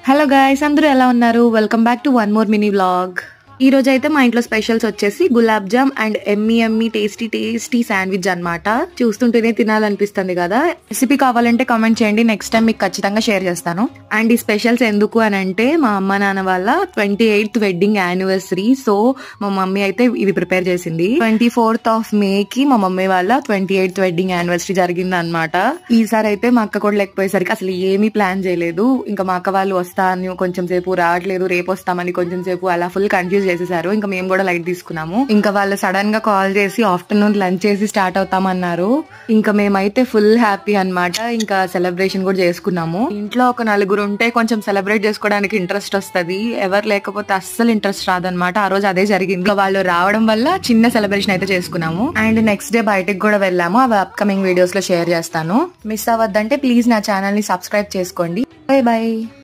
Hello guys, అందరూ ఎలా ఉన్నారు? Welcome back to one more mini vlog. ఈ రోజు అయితే మా ఇంట్లో స్పెషల్స్ వచ్చేసి gulab jam and yummy tasty sandwich అన్నమాట. చూస్తుంటేనే తినాలనిపిస్తుంది కదా. రెసిపీ కావాలంటే కామెంట్ చేయండి, నెక్స్ట్ టైం మీకు ఖచ్చితంగా షేర్ చేస్తాను. అండ్ ఈ స్పెషల్స్ ఎందుకు అని అంటే మా అమ్మ నాన్న వాళ్ళ 28th వెడ్డింగ్ యానివర్సరీ. సో మా మమ్మీ అయితే ఇవి ప్రిపేర్ చేసింది. 24th of May కి మా మమ్మీ వాళ్ళ 28th వెడ్డింగ్ యానివర్సరీ జరిగింది అనమాట. ఈసారి అయితే మా అక్క కూడా లేకపోయేసరికి అసలు ఏమీ ప్లాన్ చేయలేదు. ఇంకా మా అక్క వాళ్ళు వస్తాను కొంచెం సేపు, రావట్లేదు రేపు వస్తామని కొంచెం సేపు అలా ఫుల్ కన్ఫ్యూజ్ చేసేసారు. ఇంకా మేము కూడా లైట్ తీసుకున్నాము. ఇంకా వాళ్ళు సడన్ గా కాల్ చేసి ఆఫ్టర్నూన్ లంచ్ చేసి స్టార్ట్ అవుతామన్నారు. ఇంకా మేమైతే ఫుల్ హ్యాపీ అన్నమాట. ఇంకా సెలబ్రేషన్ కూడా చేసుకున్నాము. ఇంట్లో ఒక నలుగురు ఉంటే కొంచెం సెలబ్రేట్ చేసుకోవడానికి ఇంట్రెస్ట్ వస్తుంది. ఎవరు లేకపోతే అస్సలు ఇంట్రెస్ట్ రాదనమాట. ఆ రోజు అదే జరిగింది. వాళ్ళు రావడం వల్ల చిన్న సెలబ్రేషన్ అయితే చేసుకున్నాము. అండ్ నెక్స్ట్ డే బయటకు కూడా వెళ్ళాము. అవి అప్కమింగ్ వీడియోస్ లో షేర్ చేస్తాను. మిస్ అవ్వద్దంటే ప్లీజ్ నా ఛానల్ ని సబ్స్క్రైబ్ చేసుకోండి. By by.